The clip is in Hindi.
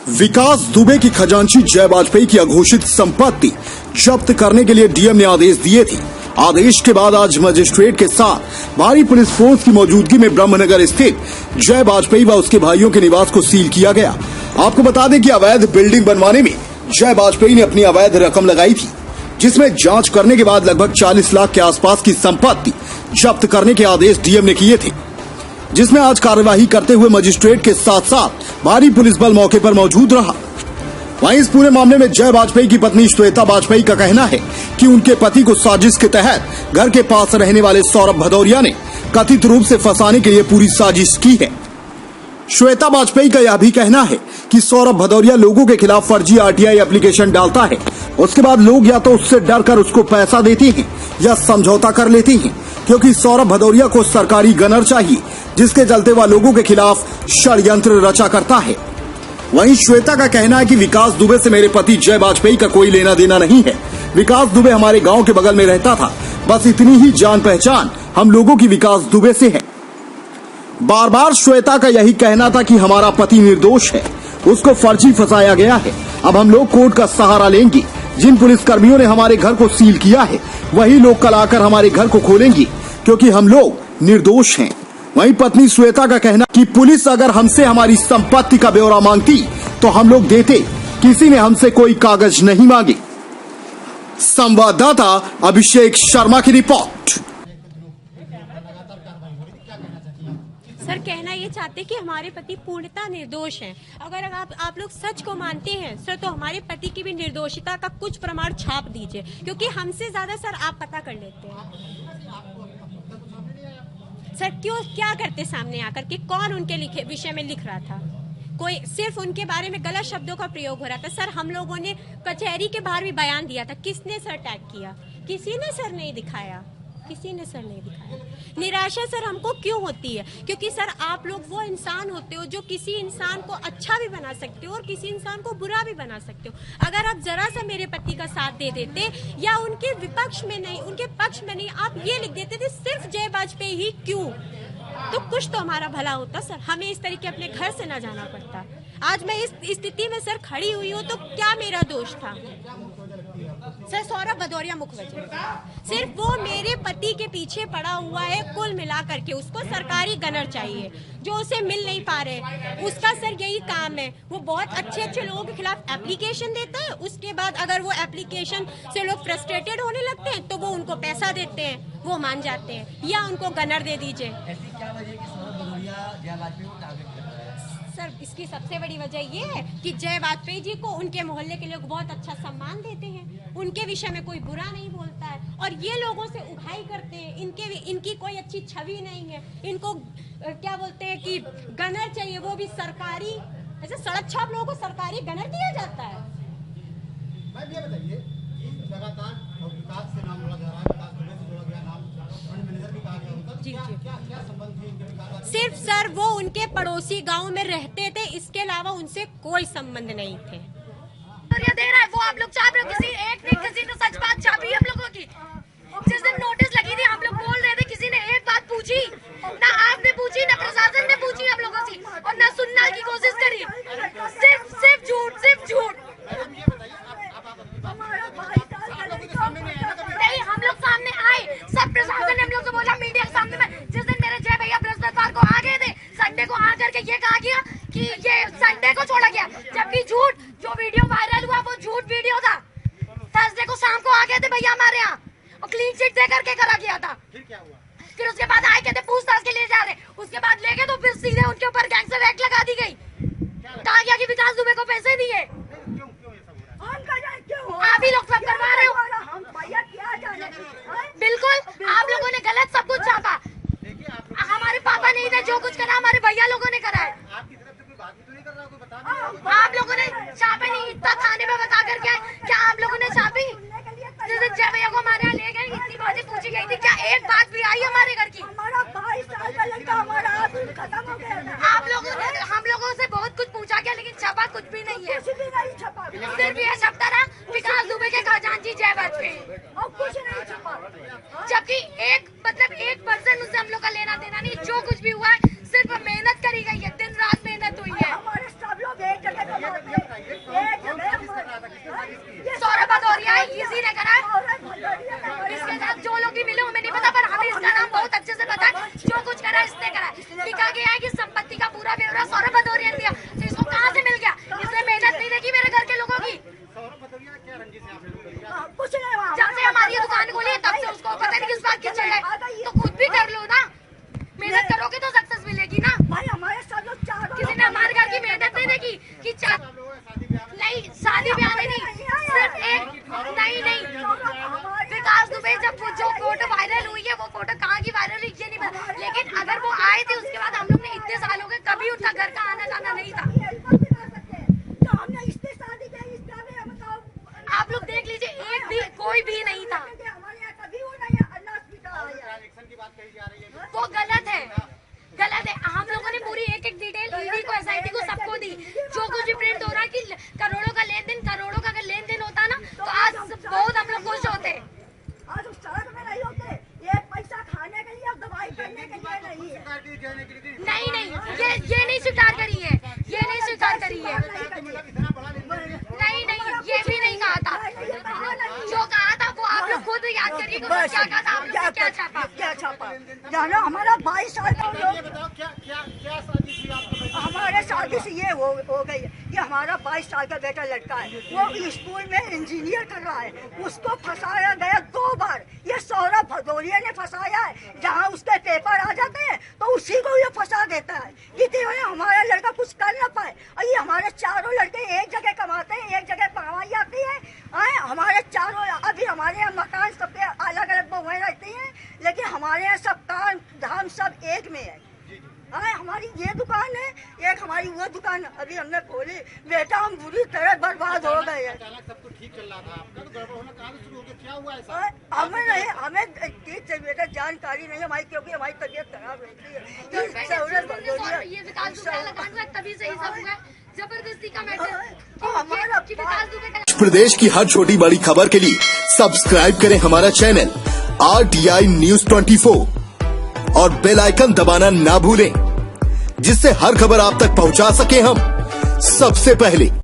विकास दुबे की खजांची जय वाजपेयी की अघोषित संपत्ति जब्त करने के लिए डीएम ने आदेश दिए थे। आदेश के बाद आज मजिस्ट्रेट के साथ भारी पुलिस फोर्स की मौजूदगी में ब्रह्मनगर स्थित जय वाजपेयी व उसके भाइयों के निवास को सील किया गया। आपको बता दें कि अवैध बिल्डिंग बनवाने में जय वाजपेयी ने अपनी अवैध रकम लगाई थी, जिसमें जांच करने के बाद लगभग 40 लाख के आसपास की संपत्ति जब्त करने के आदेश डीएम ने किए थे, जिसमें आज कार्यवाही करते हुए मजिस्ट्रेट के साथ साथ भारी पुलिस बल मौके पर मौजूद रहा। वहीं इस पूरे मामले में जय वाजपेयी की पत्नी श्वेता वाजपेयी का कहना है कि उनके पति को साजिश के तहत घर के पास रहने वाले सौरभ भदौरिया ने कथित रूप से फंसाने के लिए पूरी साजिश की है। श्वेता वाजपेयी का यह भी कहना है कि सौरभ भदौरिया लोगों के खिलाफ फर्जी आरटीआई एप्लीकेशन डालता है, उसके बाद लोग या तो उससे डरकर उसको पैसा देते हैं या समझौता कर लेते हैं, क्योंकि सौरभ भदौरिया को सरकारी गनर चाहिए, जिसके चलते वह लोगों के खिलाफ षड्यंत्र रचा करता है। वहीं श्वेता का कहना है कि विकास दुबे से मेरे पति जय वाजपेयी का कोई लेना देना नहीं है। विकास दुबे हमारे गांव के बगल में रहता था, बस इतनी ही जान पहचान हम लोगों की विकास दुबे से है। बार बार श्वेता का यही कहना था कि हमारा पति निर्दोष है, उसको फर्जी फंसाया गया है। अब हम लोग कोर्ट का सहारा लेंगे। जिन पुलिस कर्मियों ने हमारे घर को सील किया है, वही लोग कल आकर हमारे घर को खोलेंगे, क्योंकि हम लोग निर्दोष हैं। वहीं पत्नी श्वेता का कहना कि पुलिस अगर हमसे हमारी संपत्ति का ब्यौरा मांगती तो हम लोग देते, किसी ने हमसे कोई कागज नहीं मांगे। संवाददाता अभिषेक शर्मा की रिपोर्ट। सर, कहना ये चाहते कि हमारे पति पूर्णतः निर्दोष हैं। अगर आप लोग सच को मानते हैं सर, तो हमारे पति की भी निर्दोषिता का कुछ प्रमाण छाप दीजिए, क्योंकि हमसे ज्यादा सर आप पता कर लेते हैं। सर क्यों, क्या करते सामने आकर के? कौन उनके विषय में लिख रहा था? कोई सिर्फ उनके बारे में गलत शब्दों का प्रयोग हो रहा था। सर हम लोगों ने कचहरी के बाहर भी बयान दिया था। किसने सर टैग किया? किसी ने सर नहीं दिखाया, किसी ने सर नहीं दिखाया। निराशा सर हमको क्यों होती है? क्योंकि सर आप लोग वो इंसान होते हो जो किसी इंसान को अच्छा भी बना सकते हो और किसी इंसान को बुरा भी बना सकते हो। अगर आप जरा सा मेरे पति का साथ दे देते या उनके विपक्ष में नहीं, उनके पक्ष में नहीं, आप ये लिख देते थे सिर्फ जय वाजपेयी ही क्यों, तो कुछ तो हमारा भला होता सर। हमें इस तरीके अपने घर से ना जाना पड़ता। आज मैं इस स्थिति में सर खड़ी हुई हूँ तो क्या मेरा दोष था? सर सौरभ भदौरिया मुख्य वजह, सिर्फ वो मेरे पति के पीछे पड़ा हुआ है। कुल मिलाकर के उसको सरकारी गनर चाहिए जो उसे मिल नहीं पा रहे। उसका सर यही काम है, वो बहुत अच्छे लोगों के खिलाफ एप्लीकेशन देता है। उसके बाद अगर वो एप्लीकेशन से लोग फ्रस्ट्रेटेड होने लगते हैं तो वो उनको पैसा देते हैं, वो मान जाते हैं, या उनको गनर दे दीजिए। ऐसी क्या वजह कि सौरभ भदौरिया जय वाजपेयी को टारगेट कर रहा है? सर इसकी सबसे बड़ी वजह ये है कि जय वाजपेयी जी को उनके मोहल्ले के लोग बहुत अच्छा सम्मान देते हैं, उनके विषय में कोई बुरा नहीं बोलता है, और ये लोगों से उठाई करते हैं। इनकी कोई अच्छी छवि नहीं है। इनको क्या बोलते हैं कि गनर चाहिए, वो भी सरकारी। ऐसे सड़क छाप लोगों को सरकारी गनर दिया जाता है। मैं ये बताइए कि लगातार विकास से नाम जोड़ा जा रहा है, विकास दुबे से जोड़ा गया नाम, फ्रंट मैनेजर भी कहा गया होता, क्या संबंध थे इनके विकास? सिर्फ सर वो उनके पड़ोसी गांव में रहते थे, इसके अलावा उनसे कोई संबंध नहीं थे। दे रहा है वो, आप लोग चाह रहे हो किसी ने सच बात छापी हम लोगों की। जिस दिन नोटिस लगी थी हम लोग बोल रहे थे, किसी ने एक बात पूछी ना, आपने पूछी ना, प्रशासन ने पूछी हम लोगों से, और ना सुनने की कोशिश करी। सिर्फ झूठ, सिर्फ झूठ। नहीं, हम लोग सामने आए, सब प्रशासन ने हम लोग से बोला मीडिया के सामने में। जिस दिन मेरे जय भैया बृहस्पतिवार को आ गए थे, संडे को आकर के ये कहा गया कि ये संडे को छोड़ा गया, जबकि झूठ। जो वीडियो वायरल हुआ वो झूठ वीडियो था। थर्सडे को शाम को आ गए थे भैया हमारे यहाँ और क्लीन चिट दे करके करा गया था। फिर उसके बाद आए कहते पूछताछ के लिए जा रहे, उसके बाद लेके तो फिर सीधे उनके ऊपर गैंगस्टर एक्ट लगा दी गई। कहा गया कि विकास दुबे को पैसे दिए। आप ही लोग सब करवा रहे हो। बिल्कुल आप लोगों ने गलत सब कुछ छापा। हमारे पापा नहीं थे, जो कुछ करा हमारे भैया लोगों ने करा है। आप लोगों ने छापे नहीं, इतना थाने में बता कर क्या आप लोगों ने छापी? जैसे जय भैया को हमारे यहाँ ले गए, इतनी बातें पूछी गई थी, क्या एक बात भी आई हमारे घर की? हमारा 22 साल का लड़का हमारा खत्म हो गया। आप लोगों ने, हम लोगों से बहुत कुछ पूछा गया, लेकिन छपा कुछ भी नहीं है। कुछ भी नहीं छपा, सिर्फ ये छपता रहा विकास दुबे के खजांची जय वाजपेयी, और कुछ नहीं छपा। जबकि 1% उससे हम लोग का लेना देना नहीं। जो कुछ भी हुआ है सिर्फ मेहनत करी गई है, दिन रात मेहनत हुई है। हमारे सब लोग एक जगह सौरभ भदौरिया इसी ने करा है। इसके साथ जो लोग भी मिले हमें नहीं पता, पर हमें इसका नाम बहुत अच्छे से पता है। जो कुछ करा इसने करा है। लिखा गया है कि संपत्ति का पूरा ब्यौरा सौरभ भदौरिया ने दिया। तो इसको कहाँ से मिल गया? इसने मेहनत नहीं देखी मेरे घर के लोगों की। कुछ नहीं वहाँ जब से हमारी दुकान खोली है तब से उसको पता नहीं किस बात की चढ़ है। तो खुद भी कर लो ना, मेहनत करोगे तो सक्सेस मिलेगी ना। भाई हमारे सब लोग चारों किसी ने हमारे घर की मेहनत नहीं देखी कि नहीं शादी ब्याह नहीं, सिर्फ एक नहीं विकास दुबे जब वो जो फोटो वायरल हुई है वो फोटो कहाँ की वायरल हुई ये नहीं पता, लेकिन अगर वो आए थे उसके बाद हम लोग ने इतने साल हो गए कभी उनका घर का आना जाना नहीं था। तो हमने इससे शादी की, इसका भी बताओ। आप लोग देख लीजिए, एक भी कोई भी नहीं था। हमारे यहाँ कभी वो नहीं है, अल्लाह की तरह। वो गलत है, गलत है। हम लोगों ने पूरी एक एक डिटेल ईडी को, एसआईटी को, सबको दी। जो कुछ भी प्रिंट हो रहा है कि करोड़ों का लेन अगर लेन देन होता ना तो आज बहुत हम लोग खुश होते। आज उस सड़क में नहीं होते, एक पैसा खाने के लिए और दवाई करने के लिए नहीं है। नहीं ये नहीं स्वीकार करी है, ये नहीं स्वीकार करी है। नहीं ये भी नहीं कहा था। जो कहा था वो आप लोग खुद याद करिए कि वो क्या कहा था, आप लोग ने क्या छापा। जानो हमारा 22 साल का लोग क्या शादी थी आपको? हमारे शादी से ये हो गई है कि हमारा 22 साल का बेटा लड़का है, वो स्कूल में इंजीनियर कर रहा है। उसको फंसाया गया 2 बार। ये सौरभ भदौरिया ने फंसाया है। जहाँ उसके पेपर आ जाते हैं तो उसी को ये फंसा देता है कि हमारा लड़का कुछ कर ना पाए। और ये हमारे चारों लड़के एक जगह कमाते हैं, एक जगह कमाई आती है। हमारे चारों अभी हमारे यहाँ मकान सबके अलग अलग बहुएं रहती हैं, लेकिन हमारे यहाँ सब काम धाम सब एक में है। हमारी ये दुकान है, एक हमारी वो दुकान अभी हमने खोली। बेटा हम बुरी तरह बर्बाद हो गए हैं। सब कुछ ठीक चल रहा था आपका, तो गड़बड़ होना कहाँ से शुरू हो गया? क्या हुआ ऐसा? हमें ठीक से बेटा जानकारी नहीं हमारी, क्योंकि हमारी तबीयत खराब रहती है। ये विकास दुबे लगान हुआ तभी से ही सब हुआ। जबरदस्ती का मैटर हमारा कि विकास दुबे का प्रदेश की हर छोटी बड़ी खबर के लिए सब्सक्राइब करें हमारा चैनल RTI News 24 और बेल आइकन दबाना ना भूलें, जिससे हर खबर आप तक पहुंचा सके हम सबसे पहले।